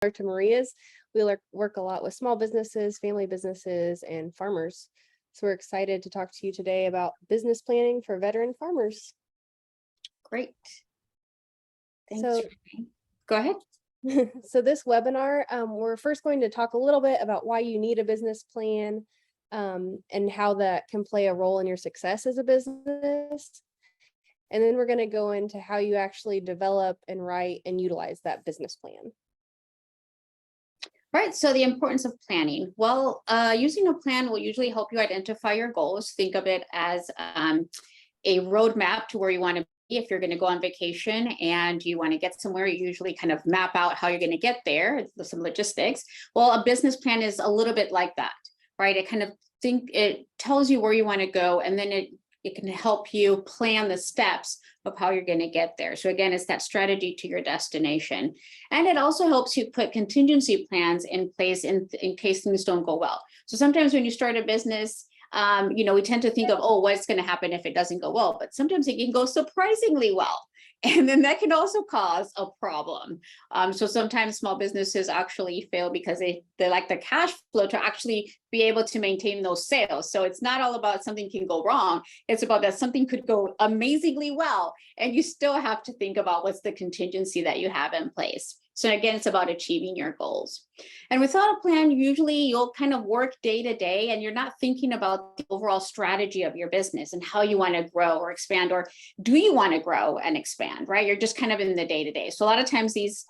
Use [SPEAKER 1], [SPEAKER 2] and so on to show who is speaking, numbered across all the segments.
[SPEAKER 1] to Maria's. We work a lot with small businesses, family businesses, and farmers. So we're excited to talk to you today about business planning for veteran farmers.
[SPEAKER 2] Great. Thanks.
[SPEAKER 1] So,
[SPEAKER 2] go ahead.
[SPEAKER 1] So this webinar, we're first going to talk a little bit about why you need a business plan and how that can play a role in your success as a business. And then we're going to go into how you actually develop and write and utilize that business plan.
[SPEAKER 2] Right. So the importance of planning. Well, using a plan will usually help you identify your goals. Think of it as a roadmap to where you want to be. If you're going to go on vacation and you want to get somewhere, you usually kind of map out how you're going to get there, some logistics. Well, a business plan is a little bit like that, right? It tells you where you want to go, and then it can help you plan the steps of how you're going to get there. So again, it's that strategy to your destination. And it also helps you put contingency plans in place in case things don't go well. So sometimes when you start a business, we tend to think of, oh, what's going to happen if it doesn't go well? But sometimes it can go surprisingly well. And then that can also cause a problem. So sometimes small businesses actually fail because they lack the cash flow to actually be able to maintain those sales. So it's not all about something can go wrong. It's about that something could go amazingly well. And you still have to think about what's the contingency that you have in place. So again, it's about achieving your goals. And without a plan, usually you'll kind of work day to day and you're not thinking about the overall strategy of your business and how you want to grow or expand, or do you want to grow and expand, right? You're just kind of in the day to day. So a lot of times these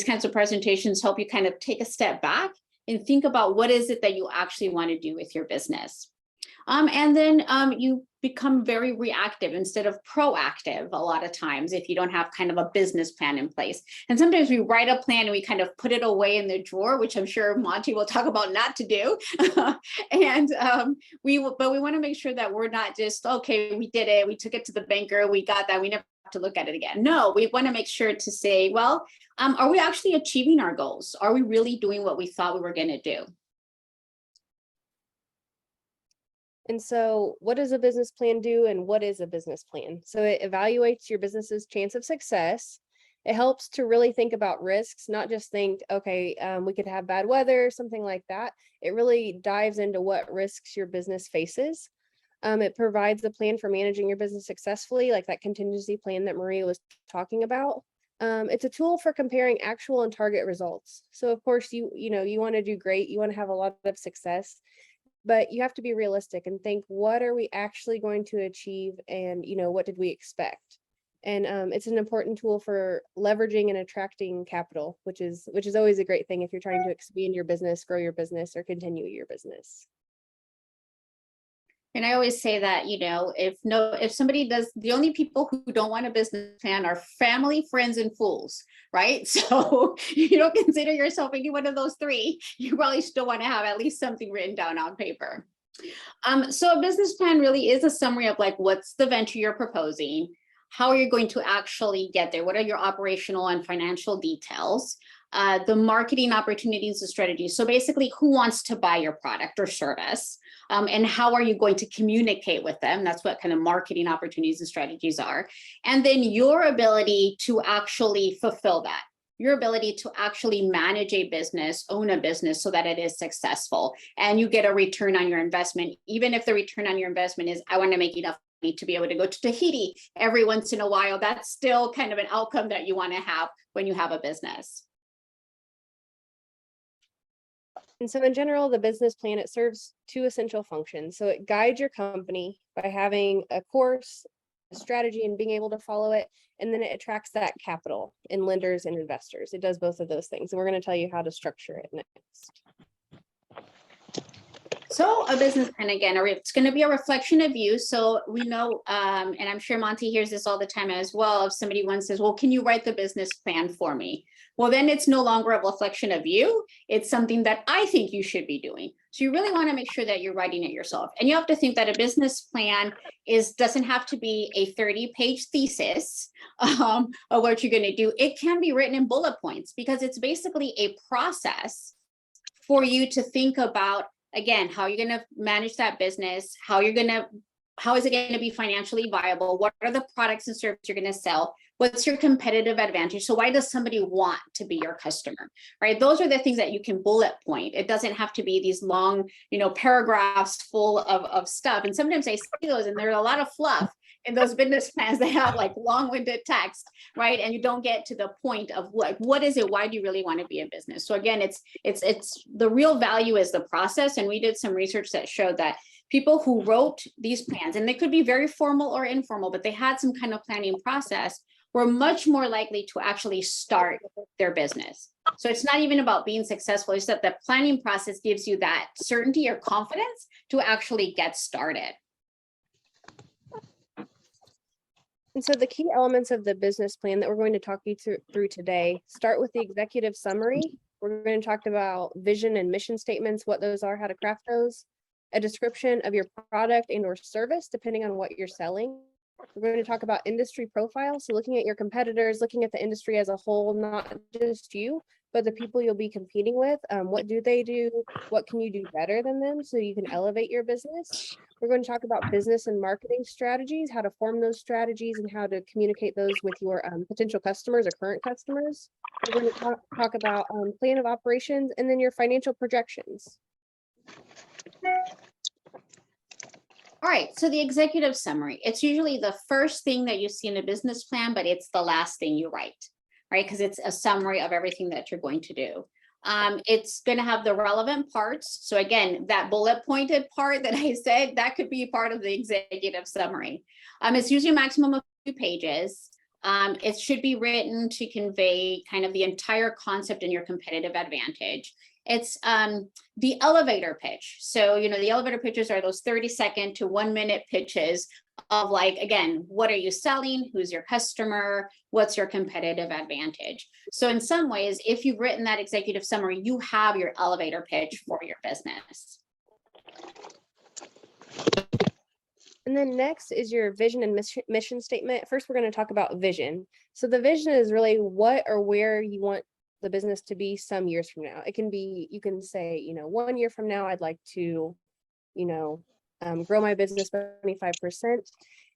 [SPEAKER 2] kinds of presentations help you kind of take a step back and think about what is it that you actually want to do with your business. And then you become very reactive instead of proactive a lot of times if you don't have kind of a business plan in place. And sometimes we write a plan and we kind of put it away in the drawer, which I'm sure Monty will talk about not to do. But we want to make sure that we're not just, okay, we did it, we took it to the banker, we got that, we never have to look at it again. No, we want to make sure to say, well, are we actually achieving our goals? Are we really doing what we thought we were going to do?
[SPEAKER 1] And so what does a business plan do, and what is a business plan? So it evaluates your business's chance of success. It helps to really think about risks, not just think, okay, we could have bad weather, something like that. It really dives into what risks your business faces. It provides a plan for managing your business successfully, like that contingency plan that Maria was talking about. It's a tool for comparing actual and target results. So of course, you want to do great, you want to have a lot of success, but you have to be realistic and think, what are we actually going to achieve? And, what did we expect? And it's an important tool for leveraging and attracting capital, which is always a great thing if you're trying to expand your business, grow your business, or continue your business.
[SPEAKER 2] And I always say that, if somebody does, the only people who don't want a business plan are family, friends, and fools, right? So you don't consider yourself any one of those three, you probably still want to have at least something written down on paper. So a business plan really is a summary of like, what's the venture you're proposing? How are you going to actually get there? What are your operational and financial details? The marketing opportunities and strategies. So basically, who wants to buy your product or service? And how are you going to communicate with them? That's what kind of marketing opportunities and strategies are. And then your ability to actually fulfill that. Your ability to actually manage a business, own a business so that it is successful and you get a return on your investment, even if the return on your investment is, I want to make enough money to be able to go to Tahiti every once in a while. That's still kind of an outcome that you want to have when you have a business.
[SPEAKER 1] And so in general, the business plan, it serves two essential functions. So it guides your company by having a course, a strategy, and being able to follow it. And then it attracts that capital in lenders and investors. It does both of those things. And we're going to tell you how to structure it next.
[SPEAKER 2] So a business plan, again, it's going to be a reflection of you. So we know, and I'm sure Monty hears this all the time as well, if somebody once says, well, can you write the business plan for me? Well, then it's no longer a reflection of you. It's something that I think you should be doing. So you really want to make sure that you're writing it yourself. And you have to think that a business plan doesn't have to be a 30-page thesis of what you're going to do. It can be written in bullet points because it's basically a process for you to think about, again, how you're going to manage that business, how is it going to be financially viable? What are the products and services you're going to sell? What's your competitive advantage? So why does somebody want to be your customer, right? Those are the things that you can bullet point. It doesn't have to be these long, paragraphs full of stuff. And sometimes I see those and there's a lot of fluff in those business plans. They have like long-winded text, right? And you don't get to the point of what is it? Why do you really want to be in business? So again, it's the real value is the process. And we did some research that showed that people who wrote these plans, and they could be very formal or informal, but they had some kind of planning process, were much more likely to actually start their business. So it's not even about being successful, it's that the planning process gives you that certainty or confidence to actually get started.
[SPEAKER 1] And so the key elements of the business plan that we're going to talk you through today start with the executive summary. We're going to talk about vision and mission statements, what those are, how to craft those, a description of your product and or service, depending on what you're selling. We're going to talk about industry profiles, so looking at your competitors, looking at the industry as a whole, not just you, but the people you'll be competing with. What do they do? What can you do better than them so you can elevate your business? We're going to talk about business and marketing strategies, how to form those strategies and how to communicate those with your potential customers or current customers. We're going to talk about plan of operations and then your financial projections.
[SPEAKER 2] All right, so the executive summary, it's usually the first thing that you see in a business plan, but it's the last thing you write, right? Because it's a summary of everything that you're going to do. It's going to have the relevant parts. So again, that bullet pointed part that I said, that could be part of the executive summary. It's usually a maximum of 2 pages. It should be written to convey kind of the entire concept and your competitive advantage. It's the elevator pitch. So, the elevator pitches are those 30-second to 1-minute pitches of like, again, what are you selling? Who's your customer? What's your competitive advantage? So in some ways, if you've written that executive summary, you have your elevator pitch for your business.
[SPEAKER 1] And then next is your vision and mission statement. First, we're going to talk about vision. So the vision is really what or where you want the business to be some years from now. It can be, you can say, 1 year from now, I'd like to, grow my business by 25%.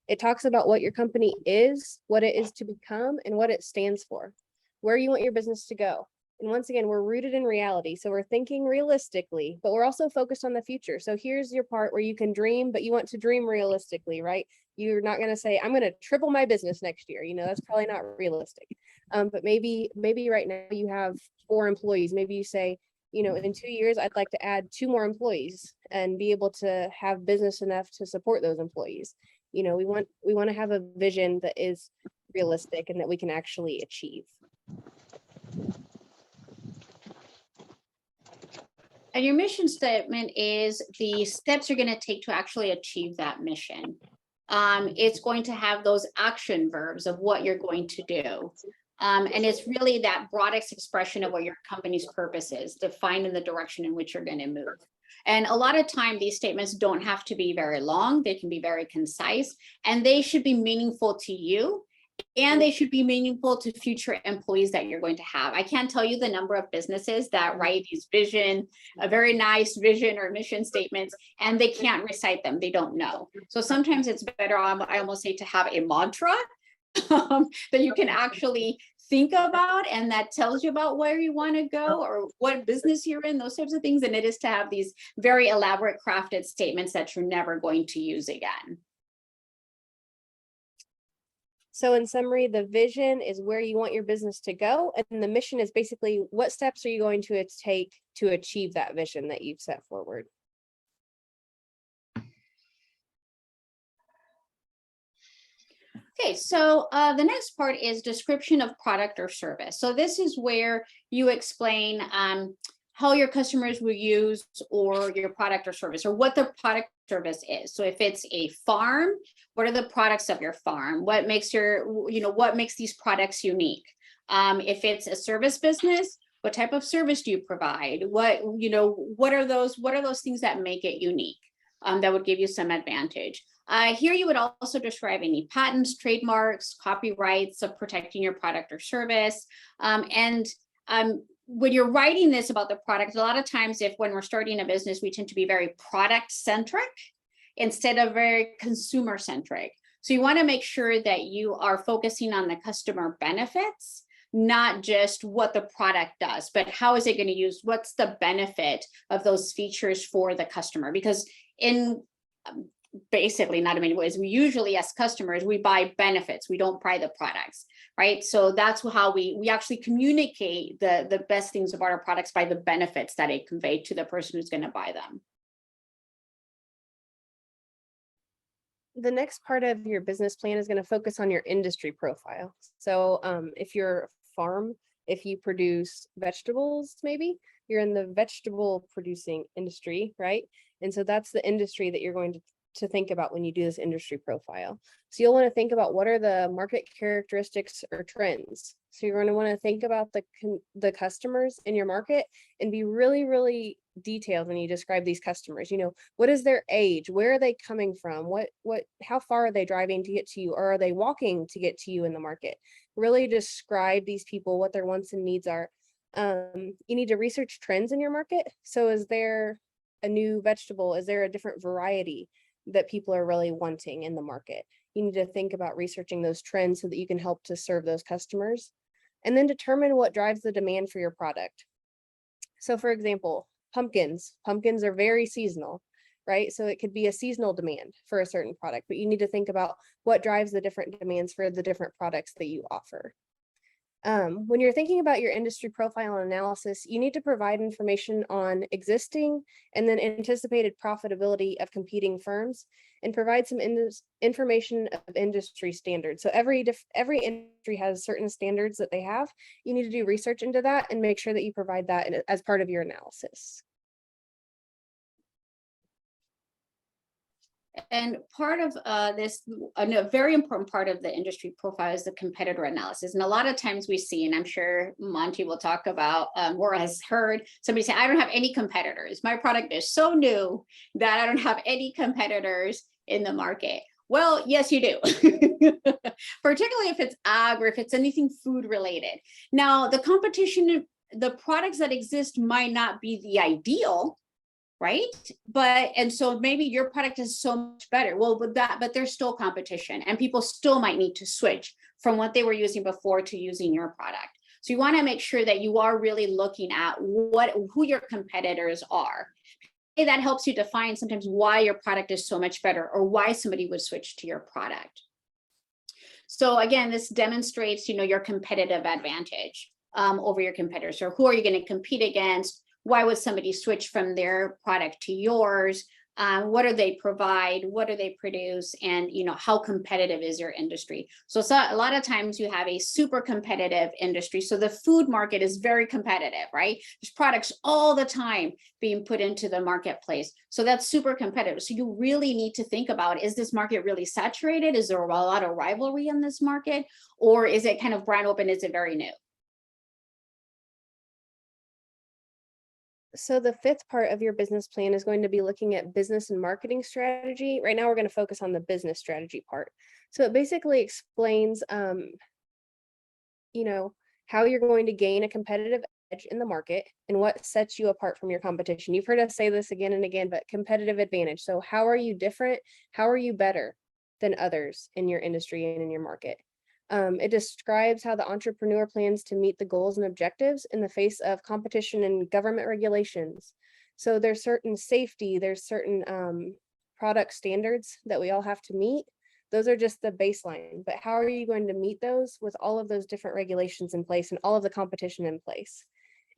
[SPEAKER 1] It talks about what your company is, what it is to become, and what it stands for, where you want your business to go. And once again, we're rooted in reality. So we're thinking realistically, but we're also focused on the future. So here's your part where you can dream, but you want to dream realistically, right? You're not going to say, I'm going to triple my business next year. That's probably not realistic. But maybe right now you have 4 employees. Maybe you say, in 2 years, I'd like to add 2 more employees and be able to have business enough to support those employees. We want to have a vision that is realistic and that we can actually achieve.
[SPEAKER 2] And your mission statement is the steps you're going to take to actually achieve that mission. It's going to have those action verbs of what you're going to do. And it's really that broadest expression of what your company's purpose is, defined in the direction in which you're going to move. And a lot of time, these statements don't have to be very long. They can be very concise, and they should be meaningful to you. And they should be meaningful to future employees that you're going to have. I can't tell you the number of businesses that write these a very nice vision or mission statements, and they can't recite them. They don't know. So sometimes it's better, I almost say, to have a mantra that you can actually think about and that tells you about where you want to go or what business you're in, those types of things, than it is to have these very elaborate crafted statements that you're never going to use again.
[SPEAKER 1] So in summary, the vision is where you want your business to go. And the mission is basically what steps are you going to take to achieve that vision that you've set forward.
[SPEAKER 2] Okay, so the next part is description of product or service. So this is where you explain how your customers will use or your product or service, or what the product service is. So if it's a farm, what are the products of your farm? What makes what makes these products unique? If it's a service business, what type of service do you provide? What are those things that make it unique? That would give you some advantage. Here you would also describe any patents, trademarks, copyrights of protecting your product or service. When you're writing this about the product, a lot of times when we're starting a business, we tend to be very product centric instead of very consumer centric. So you want to make sure that you are focusing on the customer benefits, not just what the product does, but how is it going to use, what's the benefit of those features for the customer? Because in basically, not in many ways, we usually as customers, we buy benefits, we don't buy the products, right? So that's how we actually communicate the best things about our products by the benefits that it convey to the person who's going to buy them.
[SPEAKER 1] The next part of your business plan is going to focus on your industry profile. So if you're a farm, if you produce vegetables, maybe you're in the vegetable producing industry, right? And so that's the industry that you're going to think about when you do this industry profile. So you'll want to think about what are the market characteristics or trends. So you're going to want to think about the customers in your market and be really, really detailed when you describe these customers. You know, what is their age? Where are they coming from? How far are they driving to get to you? Or are they walking to get to you in the market? Really describe these people, what their wants and needs are. You need to research trends in your market. So is there a new vegetable? Is there a different variety that people are really wanting in the market? You need to think about researching those trends so that you can help to serve those customers, and then determine what drives the demand for your product. So for example, pumpkins are very seasonal, right? So it could be a seasonal demand for a certain product, but you need to think about what drives the different demands for the different products that you offer. When you're thinking about your industry profile and analysis, you need to provide information on existing and then anticipated profitability of competing firms, and provide some information of industry standards. So every industry has certain standards that they have. You need to do research into that and make sure that you provide that as part of your analysis.
[SPEAKER 2] And part of this, a very important part of the industry profile is the competitor analysis. And a lot of times we see, and I'm sure Monty will talk about, or has heard somebody say, I don't have any competitors. My product is so new that I don't have any competitors in the market. Well, yes, you do, particularly if it's ag or if it's anything food related. Now, the competition, the products that exist might not be the ideal, right? And so maybe your product is so much better. Well, but there's still competition, and people still might need to switch from what they were using before to using your product. So you want to make sure that you are really looking at who your competitors are. That helps you define sometimes why your product is so much better, or why somebody would switch to your product. So again, this demonstrates, your competitive advantage over your competitors. So who are you going to compete against? Why would somebody switch from their product to yours? What do they provide? What do they produce? And how competitive is your industry? So a lot of times you have a super competitive industry. So the food market is very competitive, right? There's products all the time being put into the marketplace. So that's super competitive. So you really need to think about, is this market really saturated? Is there a lot of rivalry in this market? Or is it kind of brand open? Is it very new?
[SPEAKER 1] So the fifth part of your business plan is going to be looking at business and marketing strategy. Right now, we're going to focus on the business strategy part. So it basically explains, how you're going to gain a competitive edge in the market and what sets you apart from your competition. You've heard us say this again and again, but competitive advantage. So how are you different? How are you better than others in your industry and in your market? It describes how the entrepreneur plans to meet the goals and objectives in the face of competition and government regulations. So there's certain safety, there's certain product standards that we all have to meet. Those are just the baseline, but how are you going to meet those with all of those different regulations in place and all of the competition in place?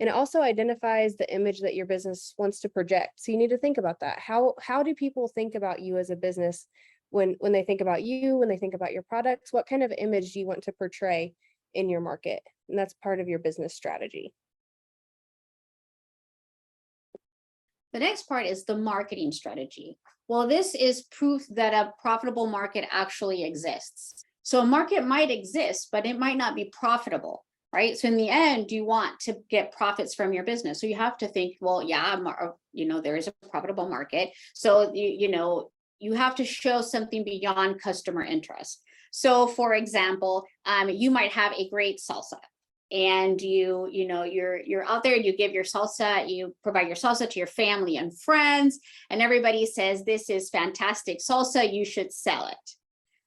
[SPEAKER 1] And it also identifies the image that your business wants to project. So you need to think about that. How do people think about you as a business? When they think about you, when they think about your products, what kind of image do you want to portray in your market? And that's part of your business strategy.
[SPEAKER 2] The next part is the marketing strategy. Well, this is proof that a profitable market actually exists. So a market might exist, but it might not be profitable, right? So in the end, you want to get profits from your business. So you have to think, well, yeah, there is a profitable market. So, you have to show something beyond customer interest. So for example, you might have a great salsa, and you're out there, you give your salsa, you provide your salsa to your family and friends, and everybody says, this is fantastic salsa, you should sell it,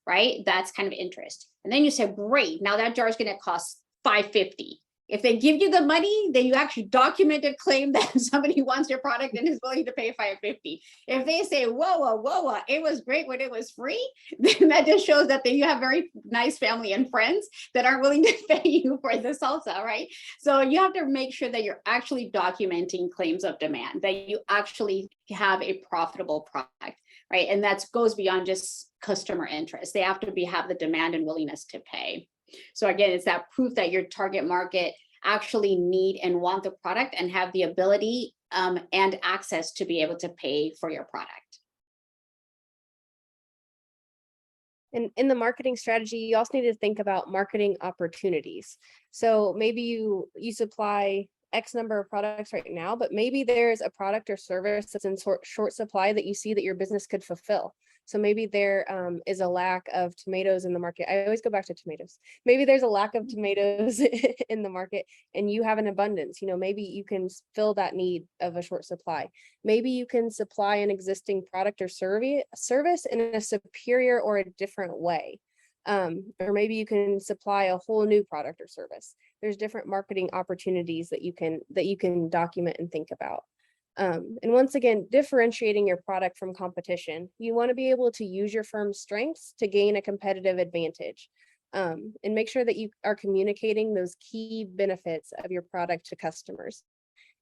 [SPEAKER 2] right? That's kind of interest. And then you say, great, now that jar is going to cost $5.50. If they give you the money, then you actually document a claim that somebody wants your product and is willing to pay $5.50. If they say, whoa, it was great when it was free, then that just shows that you have very nice family and friends that aren't willing to pay you for the salsa, right? So you have to make sure that you're actually documenting claims of demand, that you actually have a profitable product, right? And that goes beyond just customer interest. They have to have the demand and willingness to pay. So again, it's that proof that your target market actually need and want the product and have the ability and access to be able to pay for your product.
[SPEAKER 1] And in the marketing strategy, you also need to think about marketing opportunities. So maybe you supply X number of products right now, but maybe there's a product or service that's in short supply that you see that your business could fulfill. So maybe there is a lack of tomatoes in the market. I always go back to tomatoes. Maybe there's a lack of tomatoes in the market and you have an abundance. Maybe you can fill that need of a short supply. Maybe you can supply an existing product or service in a superior or a different way. Or maybe you can supply a whole new product or service. There's different marketing opportunities that you can document and think about. And once again, differentiating your product from competition. You want to be able to use your firm's strengths to gain a competitive advantage. And make sure that you are communicating those key benefits of your product to customers.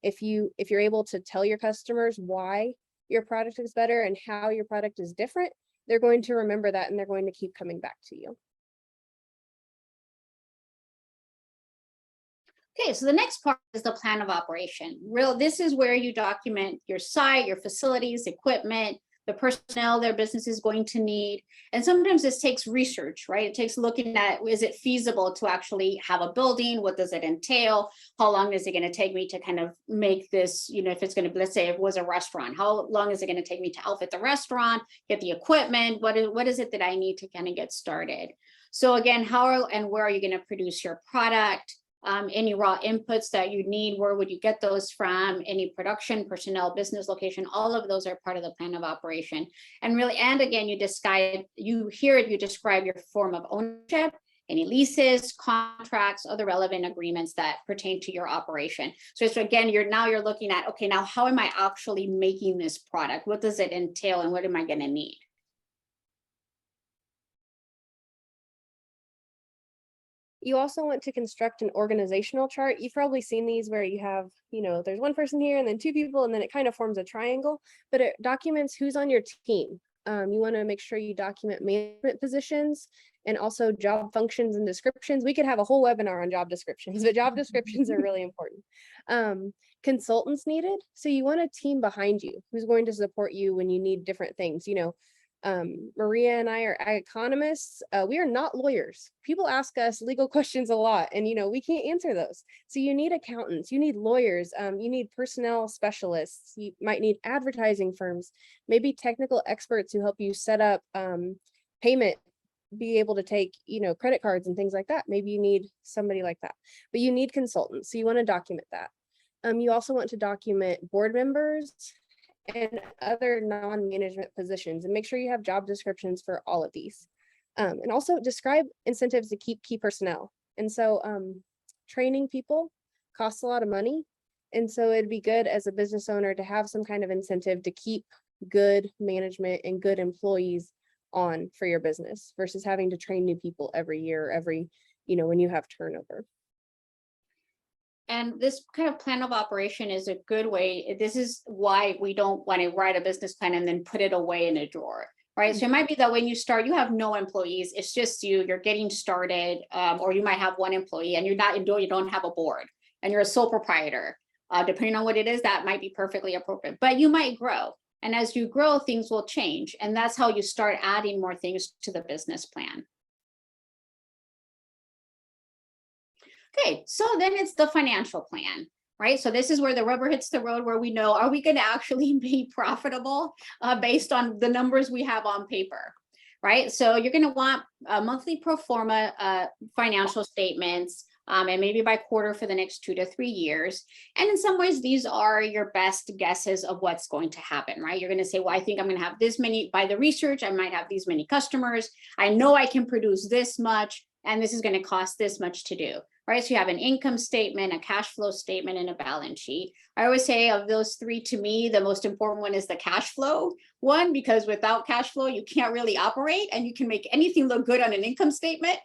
[SPEAKER 1] If you're able to tell your customers why your product is better and how your product is different, they're going to remember that and they're going to keep coming back to you.
[SPEAKER 2] Okay, so the next part is the plan of operation. This is where you document your site, your facilities, equipment, the personnel their business is going to need. And sometimes this takes research, right? It takes looking at, is it feasible to actually have a building? What does it entail? How long is it going to take me to kind of make this, if it's going to, let's say it was a restaurant, how long is it going to take me to outfit the restaurant, get the equipment? What is it that I need to kind of get started? So again, how and where are you going to produce your product? Any raw inputs that you need, where would you get those from? Any production, personnel, business location, all of those are part of the plan of operation. And again, you describe your form of ownership, any leases, contracts, other relevant agreements that pertain to your operation. So again, you're looking at, okay, now how am I actually making this product? What does it entail and what am I going to need?
[SPEAKER 1] You also want to construct an organizational chart. You've probably seen these where you have, there's one person here and then two people, and then it kind of forms a triangle, but it documents who's on your team. You want to make sure you document management positions and also job functions and descriptions. We could have a whole webinar on job descriptions, but job descriptions are really important. Consultants needed. So you want a team behind you who's going to support you when you need different things. Maria and I are economists. We are not lawyers. People ask us legal questions a lot and we can't answer those. So you need accountants, you need lawyers, you need personnel specialists, you might need advertising firms, maybe technical experts who help you set up payment, be able to take credit cards and things like that. Maybe you need somebody like that, but you need consultants. So you want to document that. You also want to document board members and other non-management positions, and make sure you have job descriptions for all of these. And also describe incentives to keep key personnel. And so training people costs a lot of money. And so it'd be good as a business owner to have some kind of incentive to keep good management and good employees on for your business versus having to train new people every year, when you have turnover.
[SPEAKER 2] And this kind of plan of operation is a good way. This is why we don't want to write a business plan and then put it away in a drawer, right? So it might be that when you start, you have no employees. It's just you're getting started, or you might have one employee and you don't have a board and you're a sole proprietor. Depending on what it is, that might be perfectly appropriate, but you might grow. And as you grow, things will change. And that's how you start adding more things to the business plan. Okay, so then it's the financial plan, right? So this is where the rubber hits the road, where we know, are we going to actually be profitable based on the numbers we have on paper, right? So you're going to want monthly pro forma financial statements. and maybe by quarter for the next 2 to 3 years. And in some ways, these are your best guesses of what's going to happen, right? You're going to say, well, I think I'm going to have this many, by the research, I might have these many customers. I know I can produce this much, and this is going to cost this much to do, right? So you have an income statement, a cash flow statement, and a balance sheet. I always say of those three, to me, the most important one is the cash flow one, because without cash flow, you can't really operate, and you can make anything look good on an income statement.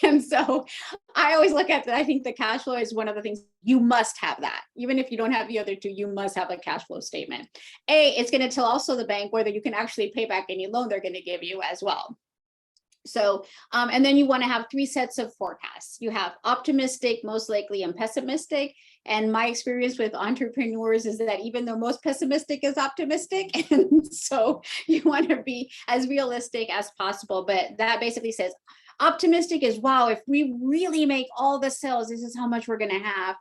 [SPEAKER 2] And so I always look at that. I think the cash flow is one of the things you must have that. Even if you don't have the other two, you must have a cash flow statement. It's going to tell also the bank whether you can actually pay back any loan they're going to give you as well. So, and then you want to have 3 sets of forecasts. You have optimistic, most likely, and pessimistic. And my experience with entrepreneurs is that even the most pessimistic is optimistic. And so you want to be as realistic as possible. But that basically says optimistic is, wow, if we really make all the sales, this is how much we're going to have.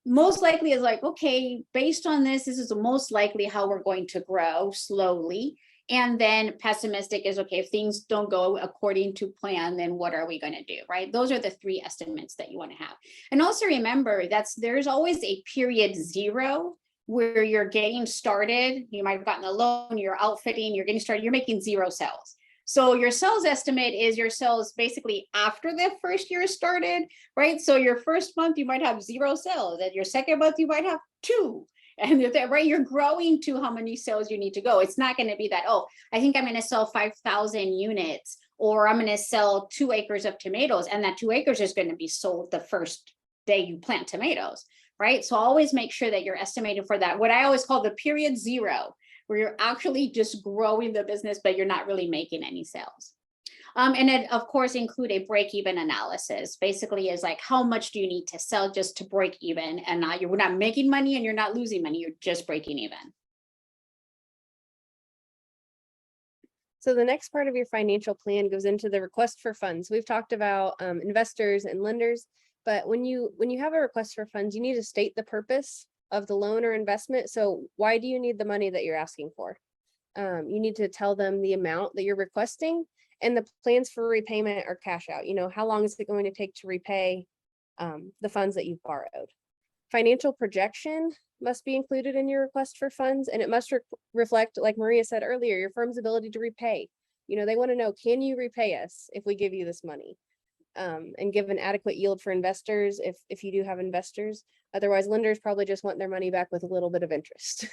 [SPEAKER 2] Most likely is like, okay, based on this, this is the most likely how we're going to grow slowly. And then pessimistic is, okay, if things don't go according to plan, then what are we going to do, right? Those are the 3 estimates that you want to have. And also remember there's always a period 0 where you're getting started. You might have gotten a loan, you're outfitting, you're getting started, you're making 0 sales. So your sales estimate is your sales basically after the first year started, right? So your first month, you might have 0 sales. And your second month, you might have 2. And right, you're growing to how many sales you need to go. It's not going to be that, oh, I think I'm going to sell 5,000 units, or I'm going to sell 2 acres of tomatoes, and that 2 acres is going to be sold the first day you plant tomatoes, right? So always make sure that you're estimating for that, what I always call the period 0, where you're actually just growing the business, but you're not really making any sales. And it, of course, include a break-even analysis. Basically, is like, how much do you need to sell just to break even? And you're not making money and you're not losing money. You're just breaking even.
[SPEAKER 1] So the next part of your financial plan goes into the request for funds. We've talked about investors and lenders, but when you have a request for funds, you need to state the purpose of the loan or investment. So why do you need the money that you're asking for? You need to tell them the amount that you're requesting and the plans for repayment or cash out. You know, how long is it going to take to repay the funds that you've borrowed? Financial projection must be included in your request for funds, and it must reflect, like Maria said earlier, your firm's ability to repay. You know, they want to know, can you repay us if we give you this money? And give an adequate yield for investors if you do have investors. Otherwise, lenders probably just want their money back with a little bit of interest.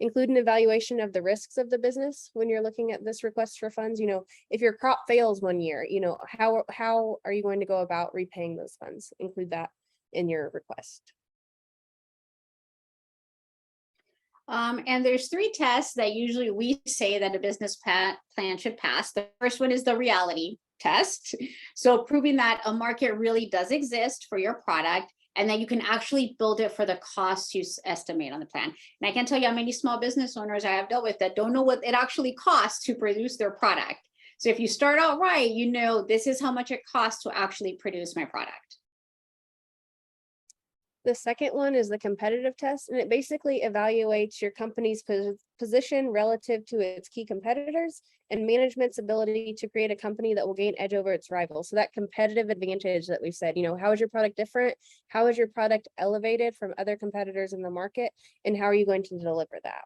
[SPEAKER 1] Include an evaluation of the risks of the business when you're looking at this request for funds. You know, if your crop fails one year, you know, how are you going to go about repaying those funds? Include that in your request.
[SPEAKER 2] And there's 3 tests that usually we say that a business plan should pass. The first one is the reality test. So proving that a market really does exist for your product, and that you can actually build it for the costs you estimate on the plan. And I can tell you how many small business owners I have dealt with that don't know what it actually costs to produce their product. So if you start out right, you know, this is how much it costs to actually produce my product.
[SPEAKER 1] The second one is the competitive test, and it basically evaluates your company's position relative to its key competitors and management's ability to create a company that will gain edge over its rivals. So that competitive advantage that we've said, you know, how is your product different? How is your product elevated from other competitors in the market? And how are you going to deliver that?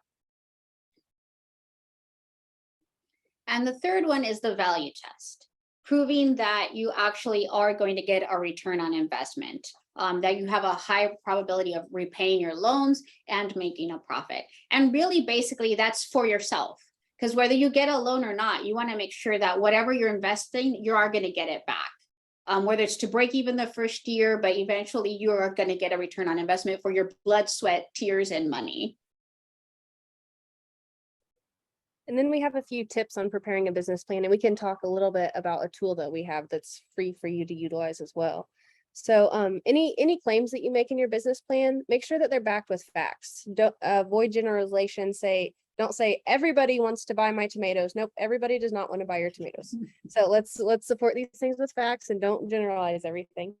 [SPEAKER 2] And the third one is the value test, proving that you actually are going to get a return on investment. That you have a high probability of repaying your loans and making a profit. And really, basically, that's for yourself. Because whether you get a loan or not, you want to make sure that whatever you're investing, you are going to get it back. Whether it's to break even the first year, but eventually you are going to get a return on investment for your blood, sweat, tears, and money.
[SPEAKER 1] And then we have a few tips on preparing a business plan, and we can talk a little bit about a tool that we have that's free for you to utilize as well. So any claims that you make in your business plan, make sure that they're backed with facts. Don't avoid generalization. Don't say everybody wants to buy my tomatoes. Nope, everybody does not want to buy your tomatoes. So let's support these things with facts and don't generalize everything.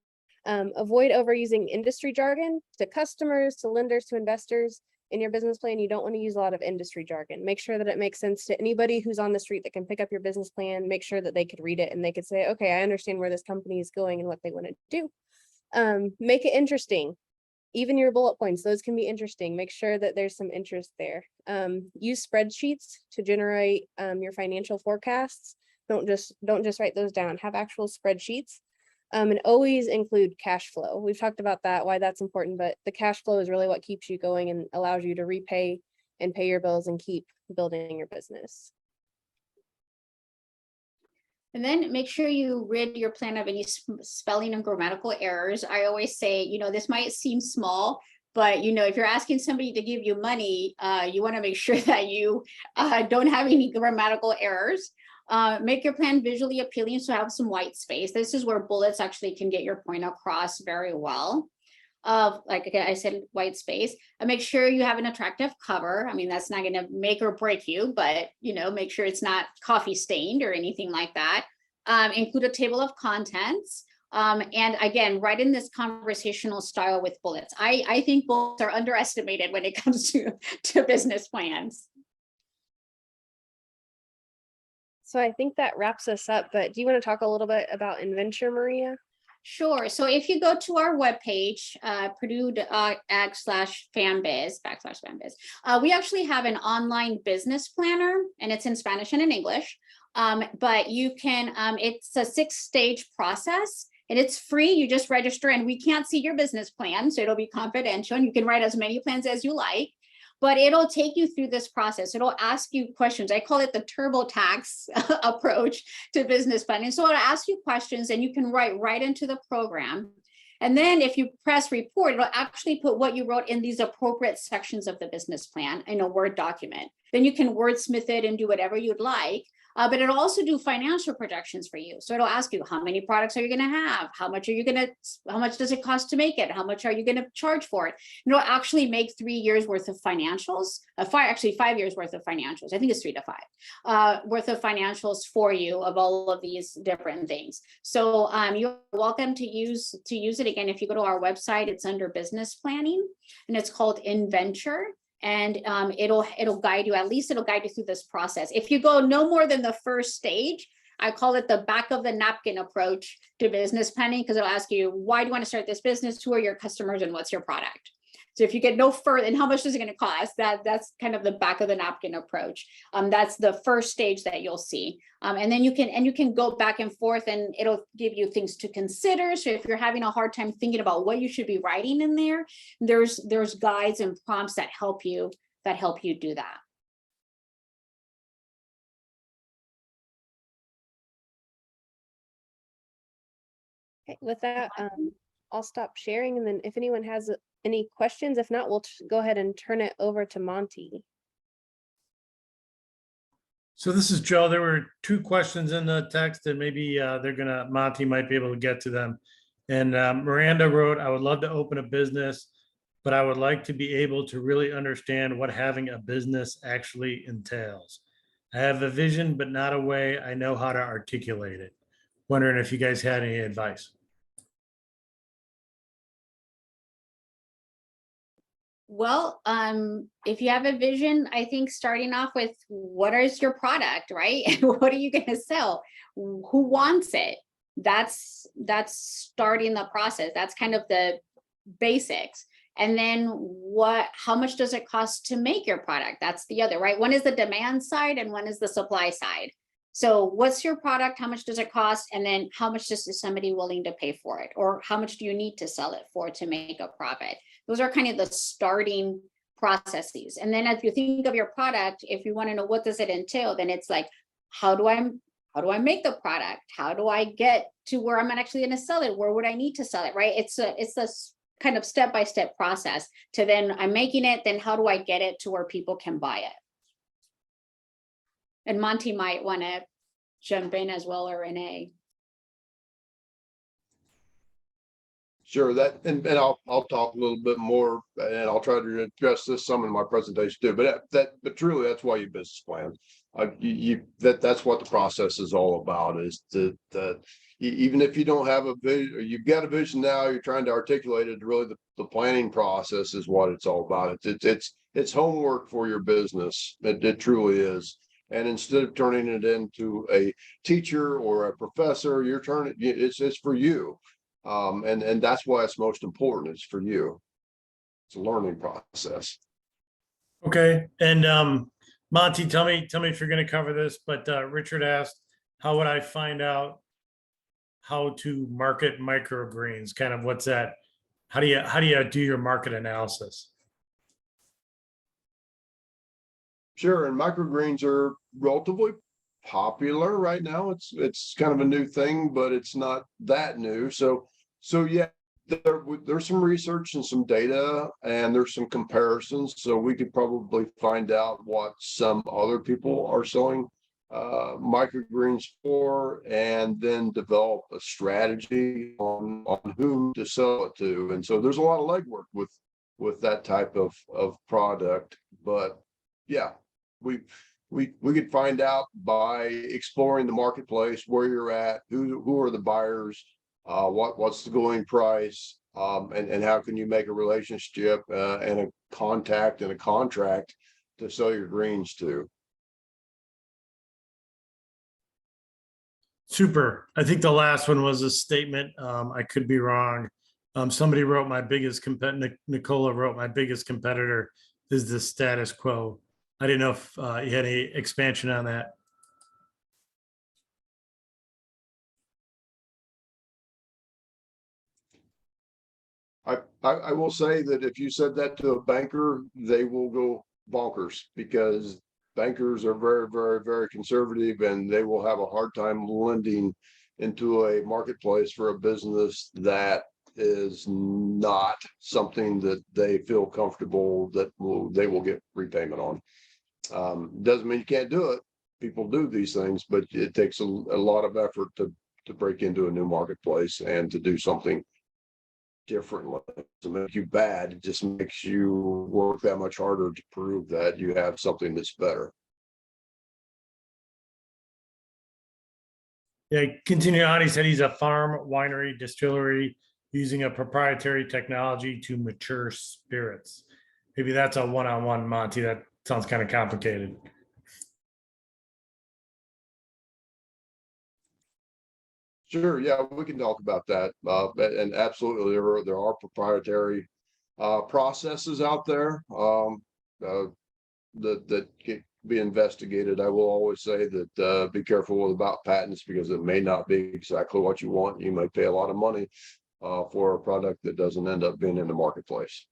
[SPEAKER 1] Avoid overusing industry jargon to customers, to lenders, to investors. in your business plan, you don't want to use a lot of industry jargon. Make sure that it makes sense to anybody who's on the street that can pick up your business plan. Make sure that they could read it and they could say, okay, I understand where this company is going and what they want to do. Make it interesting. Even your bullet points, those can be interesting. Make sure that there's some interest there. Use spreadsheets to generate your financial forecasts. Don't just write those down. Have actual spreadsheets. And always include cash flow. We've talked about that, why that's important, but the cash flow is really what keeps you going and allows you to repay and pay your bills and keep building your business.
[SPEAKER 2] And then make sure you rid your plan of any spelling and grammatical errors. I always say, this might seem small, but if you're asking somebody to give you money, you want to make sure that you don't have any grammatical errors. Make your plan visually appealing, so have some white space. This is where bullets actually can get your point across very well. Like again, I said, white space. And make sure you have an attractive cover. I mean, that's not going to make or break you, but make sure it's not coffee stained or anything like that. Include a table of contents. And again, write in this conversational style with bullets. I think bullets are underestimated when it comes to business plans.
[SPEAKER 1] So I think that wraps us up, but do you want to talk a little bit about Inventure, Maria?
[SPEAKER 2] Sure. So if you go to our webpage, Purdue.ag/fanbiz, we actually have an online business planner, and it's in Spanish and in English. But you can, it's a 6-stage process, and it's free. You just register, and we can't see your business plan, so it'll be confidential, and you can write as many plans as you like. But it'll take you through this process. It'll ask you questions. I call it the TurboTax approach to business planning. So it'll ask you questions and you can write right into the program. And then if you press report, it'll actually put what you wrote in these appropriate sections of the business plan in a Word document. Then you can wordsmith it and do whatever you'd like. But it'll also do financial projections for you. So it'll ask you, how many products are you going to have? How much does it cost to make it? How much are you going to charge for it? And it'll actually make 3 years worth of financials, 5 years worth of financials. I think it's 3 to 5 worth of financials for you of all of these different things. So you're welcome to use it. Again, if you go to our website, it's under business planning and it's called Inventure. And it'll guide you, at least it'll guide you through this process. If you go no more than the first stage, I call it the back of the napkin approach to business planning, because it'll ask you, why do you want to start this business? Who are your customers and what's your product? So if you get no further, and how much is it going to cost? That's kind of the back of the napkin approach. That's the first stage that you'll see. And then you can go back and forth, and it'll give you things to consider. So if you're having a hard time thinking about what you should be writing in there, there's guides and prompts that help you do that.
[SPEAKER 1] Okay, with that, I'll stop sharing, and then if anyone has any questions, if not, we'll go ahead and turn it over to Monty.
[SPEAKER 3] So this is Joe. There were 2 questions in the text that maybe Monty might be able to get to them. And Miranda wrote, I would love to open a business, but I would like to be able to really understand what having a business actually entails. I have a vision, but not a way I know how to articulate it. Wondering if you guys had any advice.
[SPEAKER 2] Well, if you have a vision, I think starting off with what is your product, right? And what are you going to sell? Who wants it? That's starting the process. That's kind of the basics. And then how much does it cost to make your product? That's the other, right? One is the demand side and one is the supply side. So what's your product? How much does it cost? And then how much is somebody willing to pay for it? Or how much do you need to sell it for to make a profit? Those are kind of the starting processes. And then as you think of your product, if you want to know what does it entail, then it's like, how do I make the product? How do I get to where I'm actually going to sell it? Where would I need to sell it, right? It's a kind of step-by-step process to then I'm making it, then how do I get it to where people can buy it? And Monty might want to jump in as well, or Renee.
[SPEAKER 4] Sure, and I'll talk a little bit more, and I'll try to address this some in my presentation too. But truly, that's why you business plan. That's what the process is all about. Is that even if you don't have a vision, or you've got a vision now, you're trying to articulate it. Really, the planning process is what it's all about. It's it's homework for your business. It truly is. And instead of turning it into a teacher or a professor, you're turning it's for you. And that's why it's most important. It's for you. It's a learning process.
[SPEAKER 3] Okay, and Monty, tell me if you're gonna cover this, but Richard asked, how would I find out how to market microgreens? Kind of what's that? How do you do your market analysis?
[SPEAKER 4] Sure, and microgreens are relatively popular right now. It's kind of a new thing, but it's not that new. So yeah, there's some research and some data, and there's some comparisons. So we could probably find out what some other people are selling microgreens for, and then develop a strategy on whom to sell it to. And so there's a lot of legwork with that type of product. But yeah, we could find out by exploring the marketplace, where you're at, who are the buyers, what's the going price, and how can you make a relationship and a contact and a contract to sell your greens to.
[SPEAKER 3] Super. I think the last one was a statement. I could be wrong. Somebody wrote Nicola wrote, my biggest competitor is the status quo. I didn't know if you had any expansion on that.
[SPEAKER 4] I will say that if you said that to a banker, they will go bonkers, because bankers are very, very, very conservative, and they will have a hard time lending into a marketplace for a business that is not something that they feel comfortable that they will get repayment on. Doesn't mean you can't do it. People do these things, but it takes a lot of effort to break into a new marketplace and to do something differently. To make you bad, it just makes you work that much harder to prove that you have something that's better.
[SPEAKER 3] Yeah, continue on. He said he's a farm, winery, distillery using a proprietary technology to mature spirits. Maybe that's a one-on-one, Monty. That sounds kind of complicated.
[SPEAKER 4] Sure, yeah, we can talk about that. And absolutely, there are proprietary processes out there that can be investigated. I will always say that be careful about patents, because it may not be exactly what you want. You might pay a lot of money for a product that doesn't end up being in the marketplace.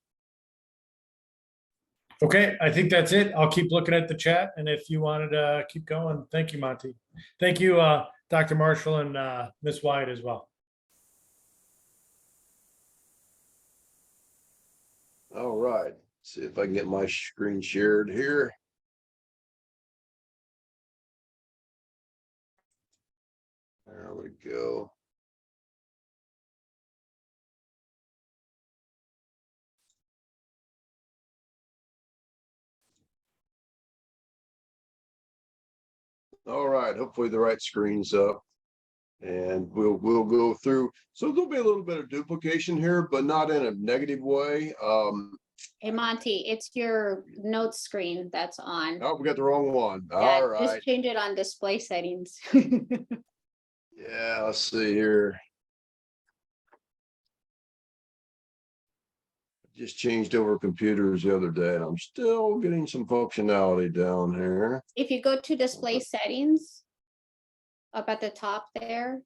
[SPEAKER 3] Okay, I think that's it. I'll keep looking at the chat, and if you wanted to keep going, thank you, Monty. Thank you, Dr. Marshall and Ms. Wyatt as well.
[SPEAKER 4] All right, see if I can get my screen shared here. There we go. All right, hopefully the right screen's up, and we'll go through. So there'll be a little bit of duplication here, but not in a negative way.
[SPEAKER 2] Hey, Monty, it's your notes screen that's on.
[SPEAKER 4] Oh, we got the wrong one.
[SPEAKER 2] Yeah,
[SPEAKER 4] All right.
[SPEAKER 2] just change it on display settings.
[SPEAKER 4] Yeah, let's see here. Just changed over computers the other day, and I'm still getting some functionality down here.
[SPEAKER 2] If you go to display settings up at the top there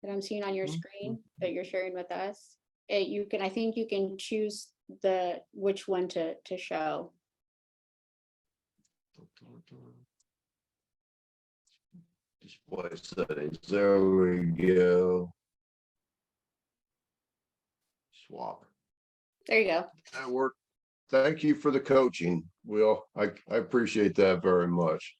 [SPEAKER 2] that I'm seeing on your screen that you're sharing with us, you can, I think you can choose which one to show.
[SPEAKER 4] Display settings. There we go. Swap.
[SPEAKER 2] There you go.
[SPEAKER 4] That worked. Thank you for the coaching, Will. I appreciate that very much.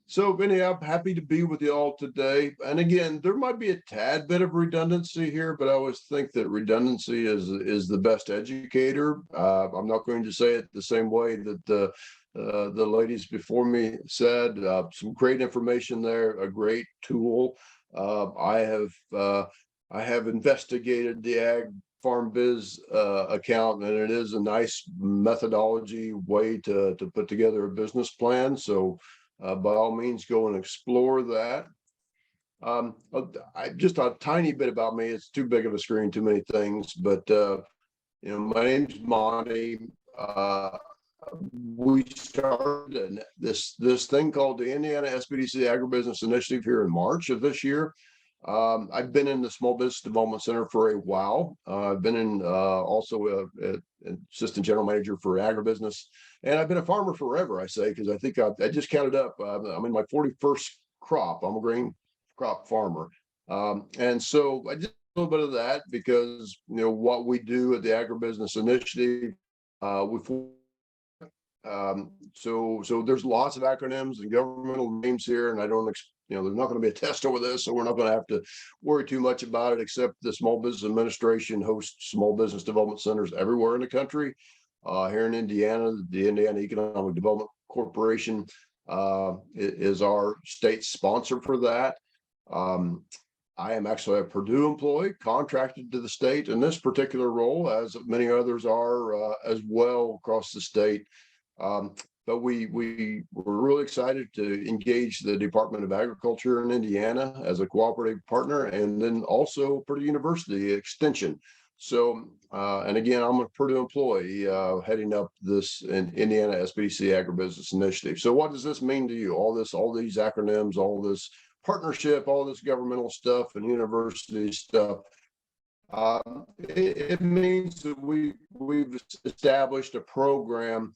[SPEAKER 4] So Vinny, I'm happy to be with you all today. And again, there might be a tad bit of redundancy here, but I always think that redundancy is the best educator. I'm not going to say it the same way that the ladies before me said. Some great information there, a great tool. I have investigated the ag Farm Biz account, and it is a nice methodology way to put together a business plan. So by all means, go and explore that. Just a tiny bit about me. It's too big of a screen, too many things, but my name's Monty. We started this thing called the Indiana SBDC Agribusiness Initiative here in March of this year. I've been in the Small Business Development Center for a while. I've been in also an assistant general manager for agribusiness, and I've been a farmer forever, I say, because I think I just counted up. I'm in my 41st crop. I'm a grain crop farmer. And so I did a little bit of that because, what we do at the Agribusiness Initiative, so there's lots of acronyms and governmental names here, and I don't, there's not going to be a test over this, so we're not going to have to worry too much about it, except the Small Business Administration hosts small business development centers everywhere in the country. Here in Indiana, the Indiana Economic Development Corporation is our state sponsor for that. I am actually a Purdue employee contracted to the state in this particular role, as many others are as well across the state. But we were really excited to engage the Department of Agriculture in Indiana as a cooperative partner, and then also Purdue University Extension. So, and again, I'm a Purdue employee heading up this in Indiana SBDC Agribusiness Initiative. So what does this mean to you? All these acronyms, all this partnership, all this governmental stuff and university stuff. It means that we've established a program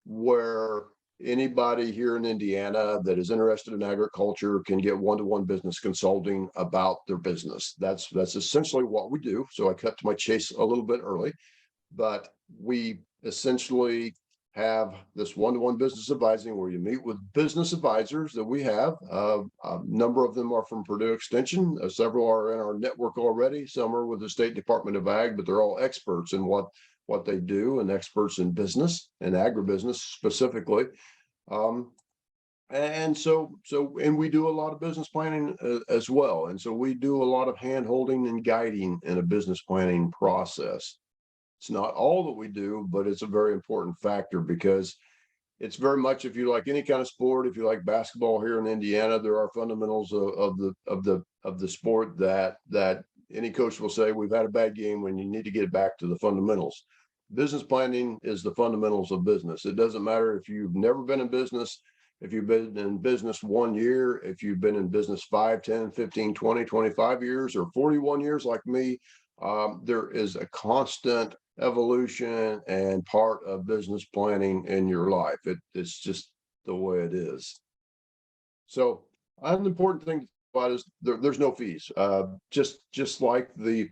[SPEAKER 4] where anybody here in Indiana that is interested in agriculture can get one-to-one business consulting about their business. That's essentially what we do. So I cut to my chase a little bit early, but we essentially have this one-to-one business advising where you meet with business advisors that we have. A number of them are from Purdue Extension. Several are in our network already. Some are with the State Department of Ag, but they're all experts in what they do and experts in business and agribusiness specifically. And we do a lot of business planning as well. And so we do a lot of hand holding and guiding in a business planning process. It's not all that we do, but it's a very important factor because it's very much, if you like any kind of sport, if you like basketball here in Indiana, there are fundamentals of the sport that any coach will say, we've had a bad game when you need to get back to the fundamentals. Business planning is the fundamentals of business. It doesn't matter if you've never been in business, if you've been in business 1 year, if you've been in business 5, 10, 15, 20, 25 years, or 41 years like me, there is a constant evolution and part of business planning in your life. It's just the way it is. So an important thing about is there's no fees. Just like the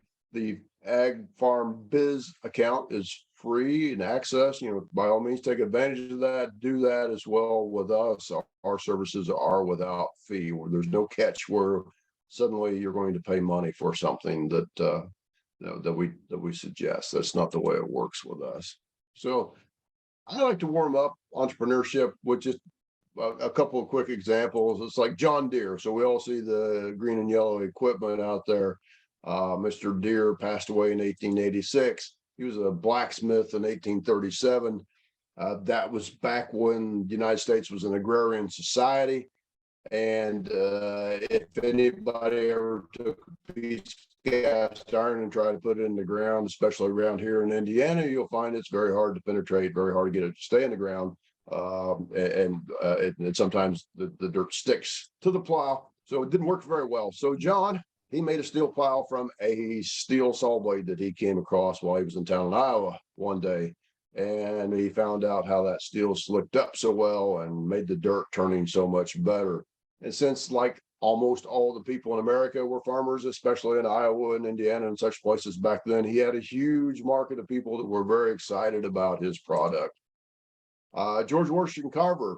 [SPEAKER 4] Ag Farm Biz account is free and access, by all means take advantage of that. Do that as well with us. Our services are without fee, where there's no catch where suddenly you're going to pay money for something that we suggest. That's not the way it works with us. So I like to warm up entrepreneurship with just a couple of quick examples. It's like John Deere. So we all see the green and yellow equipment out there. Mr. Deere passed away in 1886. He was a blacksmith in 1837. That was back when the United States was an agrarian society. And if anybody ever took a piece of cast iron and tried to put it in the ground, especially around here in Indiana, you'll find it's very hard to penetrate, very hard to get it to stay in the ground. And sometimes the dirt sticks to the plow. So it didn't work very well. So John, he made a steel plow from a steel saw blade that he came across while he was in town in Iowa one day. And he found out how that steel slicked up so well and made the dirt turning so much better. And since, like almost all the people in America were farmers, especially in Iowa and Indiana and such places back then, he had a huge market of people that were very excited about his product. George Washington Carver,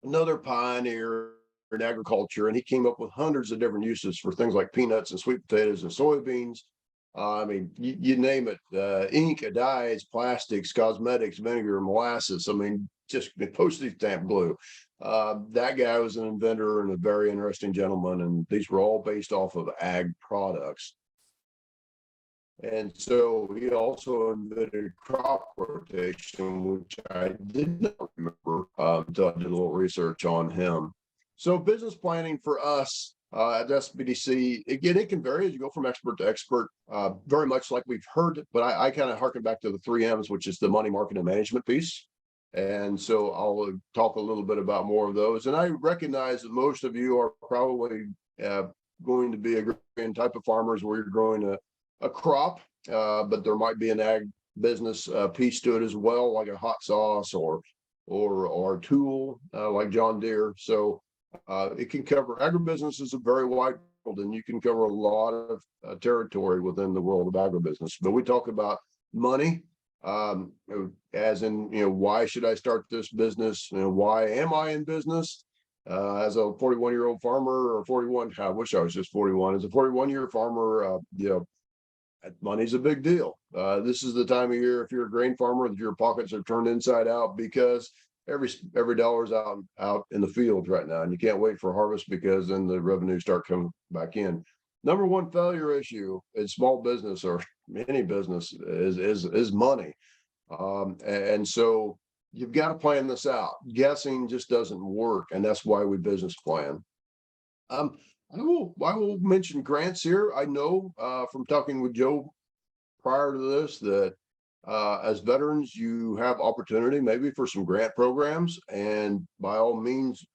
[SPEAKER 4] another pioneer in agriculture, and he came up with hundreds of different uses for things like peanuts and sweet potatoes and soybeans. I mean, you name it, ink, dyes, plastics, cosmetics, vinegar, molasses. I mean, just postage stamp glue. That guy was an inventor and a very interesting gentleman, and these were all based off of ag products. And so he also invented crop rotation, which I did not remember until I did a little research on him. So business planning for us at SBDC, again, it can vary as you go from expert to expert, very much like we've heard, but I kind of harken back to the 3 M's, which is the money, market, and management piece. And so I'll talk a little bit about more of those. And I recognize that most of you are probably going to be a type of farmers where you're growing a crop, but there might be an ag business piece to it as well, like a hot sauce or a tool like John Deere. So it can cover, agribusiness is a very wide world, and you can cover a lot of territory within the world of agribusiness. But we talk about money, as in, why should I start this business? Why am I in business? As a 41-year-old farmer, or 41, I wish I was just 41. As a 41-year farmer, money's a big deal. This is the time of year, if you're a grain farmer, that your pockets are turned inside out, because every dollar's out in the field right now, and you can't wait for harvest, because then the revenue start coming back in. Number one failure issue in small business or any business is money, and so you've got to plan this out. Guessing just doesn't work, and that's why we business plan. I will mention grants here. I know from talking with Joe prior to this that as veterans, you have opportunity maybe for some grant programs, and by all means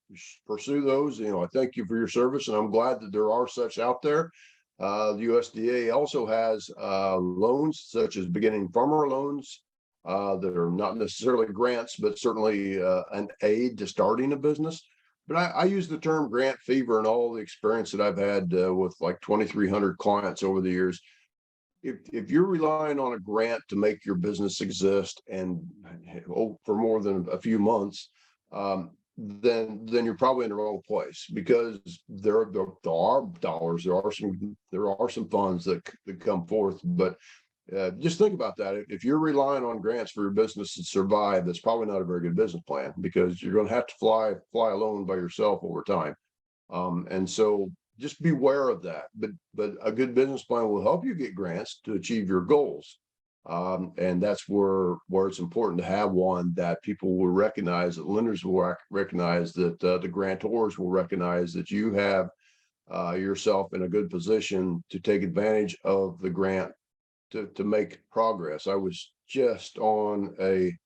[SPEAKER 4] pursue those. I thank you for your service, and I'm glad that there are such out there. The USDA also has loans, such as beginning farmer loans, that are not necessarily grants, but certainly an aid to starting a business. But I use the term grant fever in all the experience that I've had with like 2,300 clients over the years. If you're relying on a grant to make your business exist, and for more than a few months, then you're probably in the wrong place, because there are dollars, there are some funds that come forth, but just think about that. If you're relying on grants for your business to survive, that's probably not a very good business plan, because you're going to have to fly alone by yourself over time. And so just beware of that. But a good business plan will help you get grants to achieve your goals. And that's where it's important to have one that people will recognize, that lenders will recognize, that the grantors will recognize that you have yourself in a good position to take advantage of the grant to make progress. I was just on a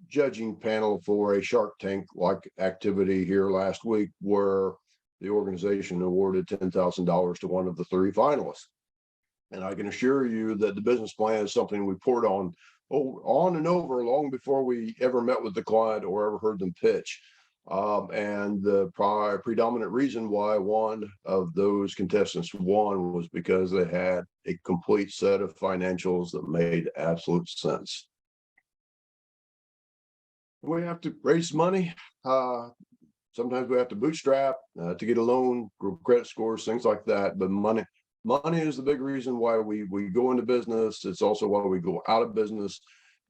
[SPEAKER 4] judging panel for a Shark Tank like activity here last week, where the organization awarded $10,000 to one of the 3 finalists. And I can assure you that the business plan is something we poured on and over long before we ever met with the client or ever heard them pitch. And the predominant reason why one of those contestants won was because they had a complete set of financials that made absolute sense. We have to raise money. Sometimes we have to bootstrap to get a loan, credit scores, things like that. But money is the big reason why we go into business. It's also why we go out of business.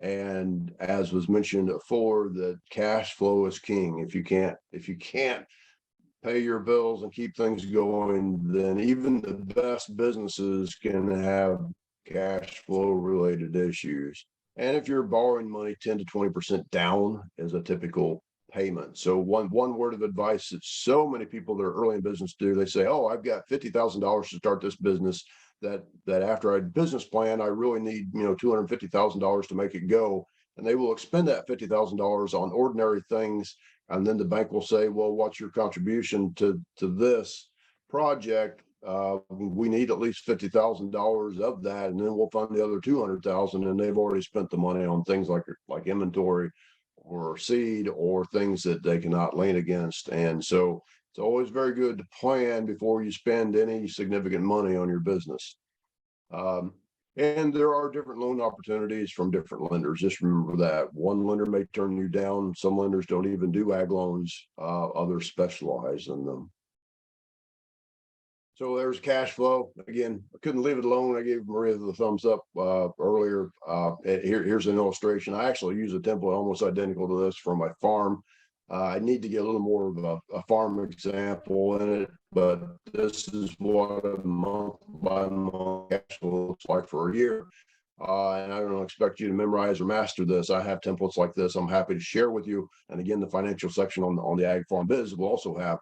[SPEAKER 4] And as was mentioned before, that cash flow is king. If you can't pay your bills and keep things going, then even the best businesses can have cash flow related issues. And if you're borrowing money, 10 to 20% down is a typical payment. So one word of advice that so many people that are early in business do, they say, oh, I've got $50,000 to start this business, that after I business plan, I really need, $250,000 to make it go. And they will expend that $50,000 on ordinary things. And then the bank will say, well, what's your contribution to this project? We need at least $50,000 of that, and then we'll fund the other 200,000. And they've already spent the money on things like inventory or seed or things that they cannot lean against. And so it's always very good to plan before you spend any significant money on your business. And there are different loan opportunities from different lenders. Just remember that one lender may turn you down. Some lenders don't even do ag loans. Others specialize in them. So there's cash flow. Again, I couldn't leave it alone. I gave Maria the thumbs up earlier. Here's an illustration. I actually use a template almost identical to this for my farm. I need to get a little more of a farm example in it, but this is what a month by month cash flow looks like for a year. And I don't expect you to memorize or master this. I have templates like this. I'm happy to share with you. And again, the financial section on the Ag Farm Biz will also have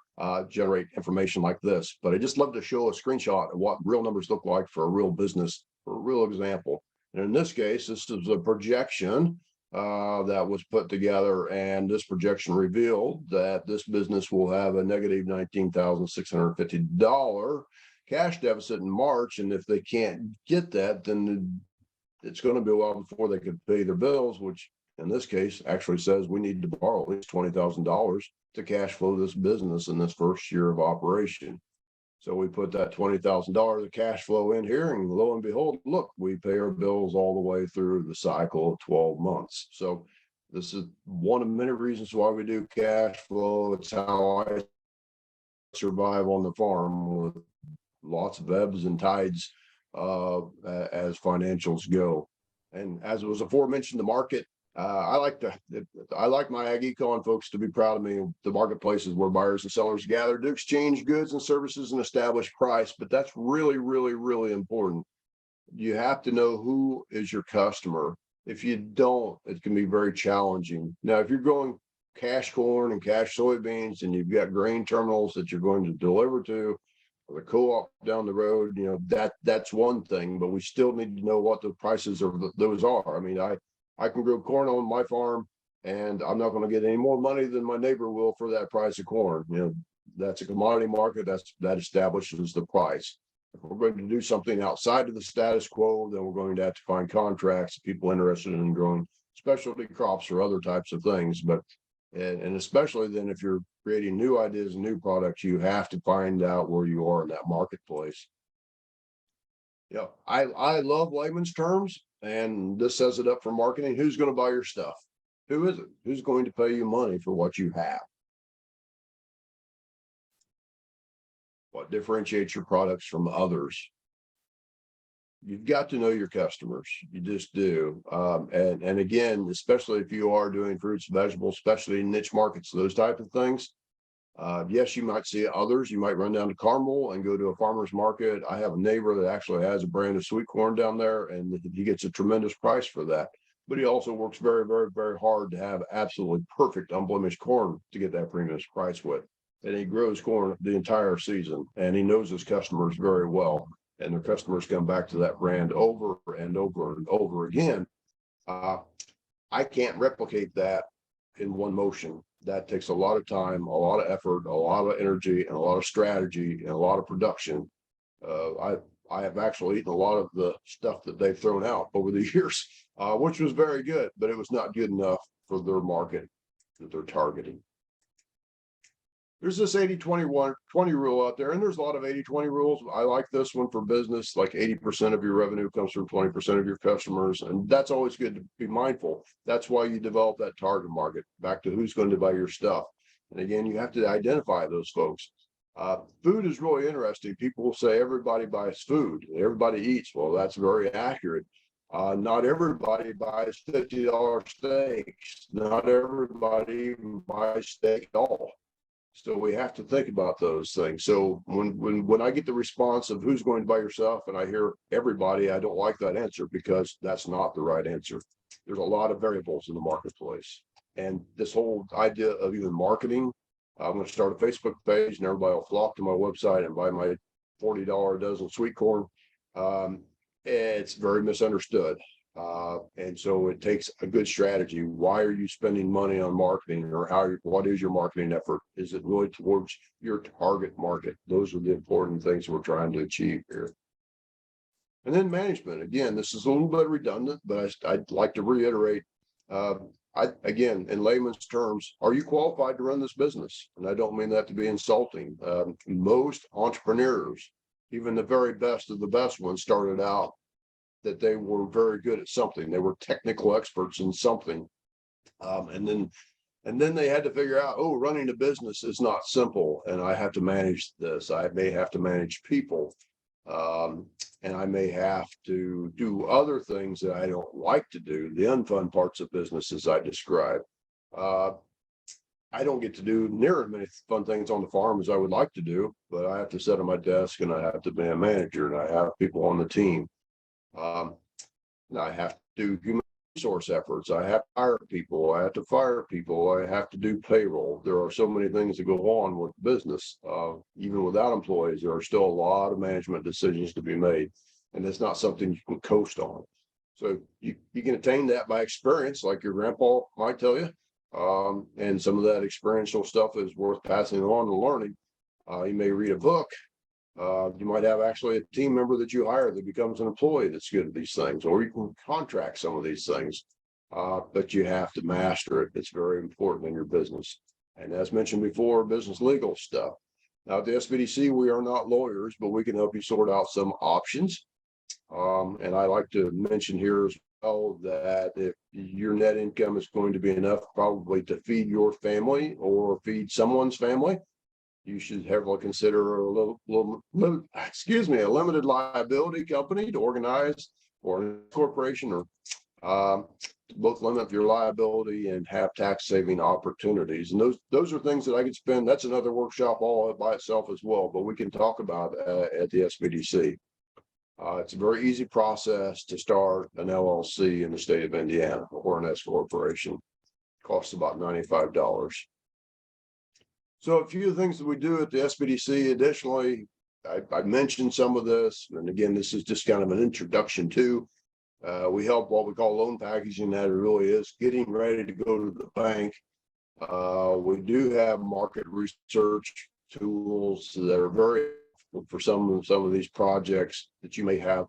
[SPEAKER 4] generate information like this. But I just love to show a screenshot of what real numbers look like for a real business, for a real example. And in this case, this is a projection that was put together, and this projection revealed that this business will have a negative $19,650 cash deficit in March. And if they can't get that, then it's going to be a while before they could pay their bills, which in this case actually says we need to borrow at least $20,000 to cash flow this business in this first year of operation. So we put that $20,000 of cash flow in here, and lo and behold, look, we pay our bills all the way through the cycle of 12 months. So this is one of many reasons why we do cash flow. It's how I survive on the farm, with lots of ebbs and tides as financials go. And as it was aforementioned, the market, I like my Ag Econ folks to be proud of me. The marketplace is where buyers and sellers gather to exchange goods and services and establish price. But that's really, really, really important. You have to know who is your customer. If you don't, it can be very challenging. Now, if you're going cash corn and cash soybeans, and you've got grain terminals that you're going to deliver to, the co-op down the road, you know, that's one thing, but we still need to know what the prices of those are. I mean, I can grow corn on my farm, and I'm not going to get any more money than my neighbor will for that price of corn. You know, that's a commodity market. That establishes the price. If we're going to do something outside of the status quo, then we're going to have to find contracts, people interested in growing specialty crops or other types of things. But and especially then, if you're creating new ideas and new products, you have to find out where you are in that marketplace. Yeah, I love layman's terms, and this sets it up for marketing. Who's going to buy your stuff? Who is it? Who's going to pay you money for what you have? What differentiates your products from others? You've got to know your customers. You just do. And again, especially if you are doing fruits, vegetables, especially in niche markets, those type of things. Yes, you might see others. You might run down to Carmel and go to a farmer's market. I have a neighbor that actually has a brand of sweet corn down there, and he gets a tremendous price for that. But he also works very, very, very hard to have absolutely perfect unblemished corn to get that premium price with. And he grows corn the entire season, and he knows his customers very well. And their customers come back to that brand over and over and over again. I can't replicate that in one motion. That takes a lot of time, a lot of effort, a lot of energy, and a lot of strategy, and a lot of production. I have actually eaten a lot of the stuff that they've thrown out over the years, which was very good, but it was not good enough for their market that they're targeting. There's this 80-20 rule out there, and there's a lot of 80-20 rules. I like this one for business, like 80% of your revenue comes from 20% of your customers. And that's always good to be mindful. That's why you develop that target market, back to who's going to buy your stuff. And again, you have to identify those folks. Food is really interesting. People will say everybody buys food, everybody eats. Well, that's very accurate. Not everybody buys $50 steaks. Not everybody buys steak at all. So we have to think about those things. So when I get the response of who's going to buy your stuff, and I hear everybody, I don't like that answer, because that's not the right answer. There's a lot of variables in the marketplace. And this whole idea of even marketing, I'm going to start a Facebook page and everybody will flock to my website and buy my $40 a dozen sweet corn. It's very misunderstood. And so it takes a good strategy. Why are you spending money on marketing, or what is your marketing effort? Is it really towards your target market? Those are the important things we're trying to achieve here. And then management. Again, this is a little bit redundant, but I'd like to reiterate. Again, in layman's terms, are you qualified to run this business? And I don't mean that to be insulting. Most entrepreneurs, even the very best of the best ones, started out that they were very good at something. They were technical experts in something. And then they had to figure out, oh, running a business is not simple. And I have to manage this. I may have to manage people. And I may have to do other things that I don't like to do, the unfun parts of business, as I described. I don't get to do near as many fun things on the farm as I would like to do, but I have to sit at my desk and I have to be a manager and I have people on the team. And I have to do human resource efforts. I have to hire people. I have to fire people. I have to do payroll. There are so many things that go on with business. Even without employees, there are still a lot of management decisions to be made. And it's not something you can coast on. So you can attain that by experience, like your grandpa might tell you. And some of that experiential stuff is worth passing on and learning. You may read a book. You might have actually a team member that you hire that becomes an employee that's good at these things, or you can contract some of these things. But you have to master it. It's very important in your business. And as mentioned before, business legal stuff. Now at the SBDC, we are not lawyers, but we can help you sort out some options. And I like to mention here as well that if your net income is going to be enough probably to feed your family or feed someone's family, you should heavily consider a a limited liability company to organize, or a corporation, or both limit your liability and have tax saving opportunities. And those are things that I could spend. That's another workshop all by itself as well, but we can talk about at the SBDC. It's a very easy process to start an LLC in the state of Indiana or an S corporation. Costs about $95. So a few of the things that we do at the SBDC, additionally, I mentioned some of this, and again, this is just kind of an introduction to. We help what we call loan packaging. That it really is getting ready to go to the bank. We do have market research tools that are very for some of these projects that you may have.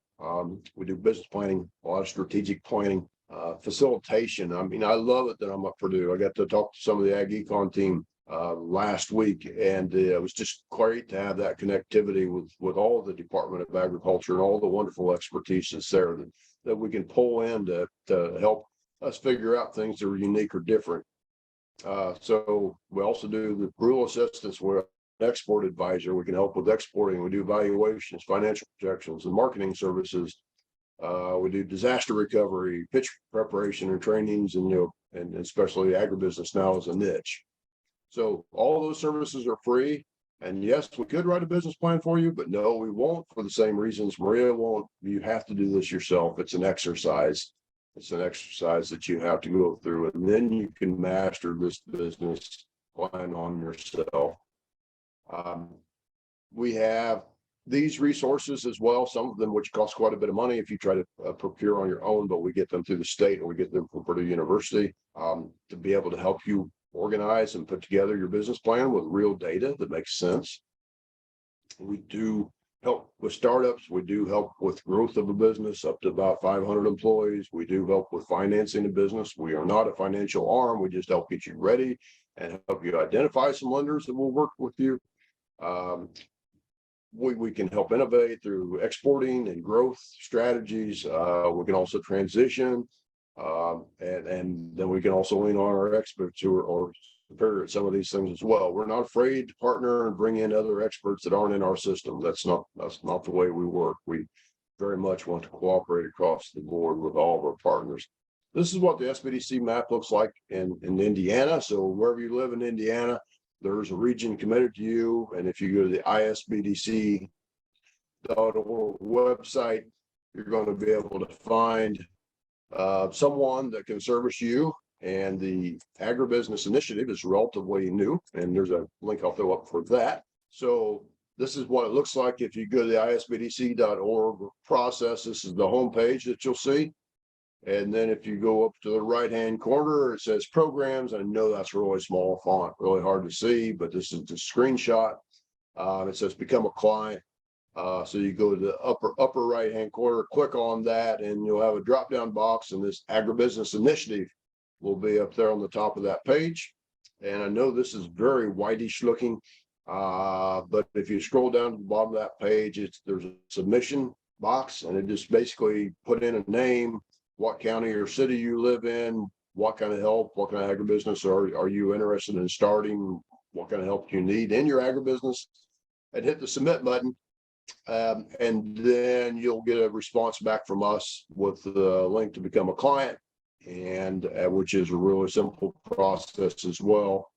[SPEAKER 4] We do business planning, a lot of strategic planning, facilitation. I mean, I love it that I'm at Purdue. I got to talk to some of the Ag Econ team last week, and it was just great to have that connectivity with all of the Department of Agriculture and all the wonderful expertise that's there that we can pull in to help us figure out things that are unique or different. So we also do the rural assistance. We're an export advisor. We can help with exporting. We do valuations, financial projections, and marketing services. We do disaster recovery, pitch preparation and trainings, and and especially agribusiness now is a niche. So all those services are free. And yes, we could write a business plan for you, but no, we won't, for the same reasons Maria won't. You have to do this yourself. It's an exercise. It's an exercise that you have to go through, and then you can master this business plan on yourself. We have these resources as well, some of them which cost quite a bit of money if you try to procure on your own, but we get them through the state, or we get them from Purdue University to be able to help you organize and put together your business plan with real data that makes sense. We do help with startups. We do help with growth of a business up to about 500 employees. We do help with financing a business. We are not a financial arm. We just help get you ready and help you identify some lenders that will work with you. We can help innovate through exporting and growth strategies. We can also transition. And then we can also lean on our experts who are superior at some of these things as well. We're not afraid to partner and bring in other experts that aren't in our system. That's not the way we work. We very much want to cooperate across the board with all of our partners. This is what the SBDC map looks like in Indiana. So wherever you live in Indiana, there's a region committed to you. And if you go to the isbdc.org website, you're going to be able to find someone that can service you. And the agribusiness initiative is relatively new, and there's a link I'll throw up for that. So this is what it looks like if you go to the isbdc.org process. This is the homepage that you'll see. And then if you go up to the right-hand corner, it says programs. I know that's really small font, really hard to see, but this is the screenshot. It says become a client. So you go to the upper right-hand corner, click on that, and you'll have a drop-down box, and this agribusiness initiative will be up there on the top of that page. And I know this is very whitish looking, but if you scroll down to the bottom of that page, there's a submission box, and it just basically put in a name, what county or city you live in, what kind of help, what kind of agribusiness are you interested in starting, what kind of help you need in your agribusiness, and hit the submit button. And then you'll get a response back from us with the link to become a client, and which is a really simple process as well.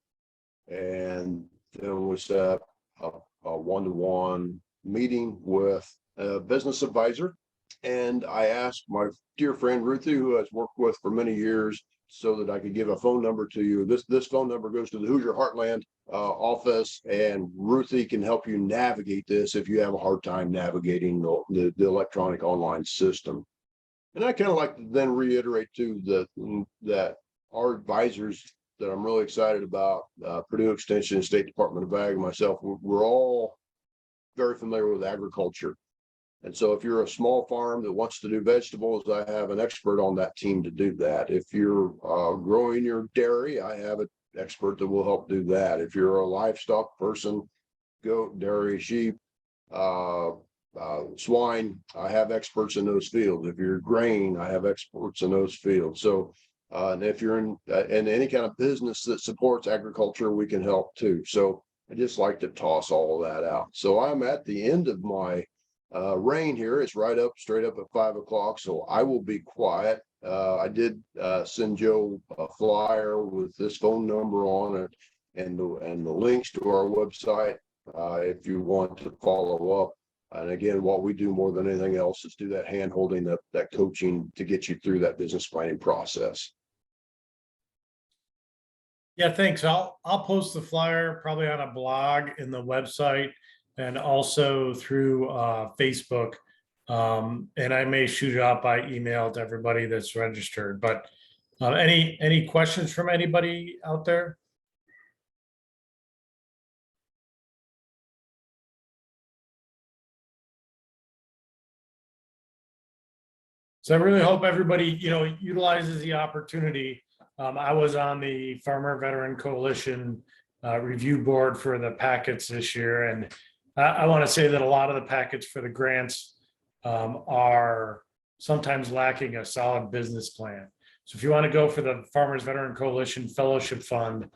[SPEAKER 4] And then we set up a one-to-one meeting with a business advisor. And I asked my dear friend Ruthie, who I've worked with for many years, so that I could give a phone number to you. This phone number goes to the Hoosier Heartland office, and Ruthie can help you navigate this if you have a hard time navigating the electronic online system. And I kind of like to then reiterate too that our advisors that I'm really excited about, Purdue Extension, State Department of Ag, and myself, we're all very familiar with agriculture. And so if you're a small farm that wants to do vegetables, I have an expert on that team to do that. If you're growing your dairy, I have an expert that will help do that. If you're a livestock person, goat, dairy, sheep, swine, I have experts in those fields. If you're grain, I have experts in those fields. So and if you're in any kind of business that supports agriculture, we can help too. So I just like to toss all of that out. So I'm at the end of my reign here. It's straight up at 5 o'clock. So I will be quiet. I did send Joe a flyer with this phone number on it and the links to our website if you want to follow up. And again, what we do more than anything else is do that hand holding, that coaching to get you through that business planning process.
[SPEAKER 3] Yeah, thanks. I'll post the flyer probably on a blog in the website and also through Facebook. And I may shoot it out by email to everybody that's registered. But any questions from anybody out there? So I really hope everybody, utilizes the opportunity. I was on the Farmer Veteran Coalition review board for the packets this year. And I want to say that a lot of the packets for the grants are sometimes lacking a solid business plan. So if you want to go for the Farmers Veteran Coalition Fellowship Fund,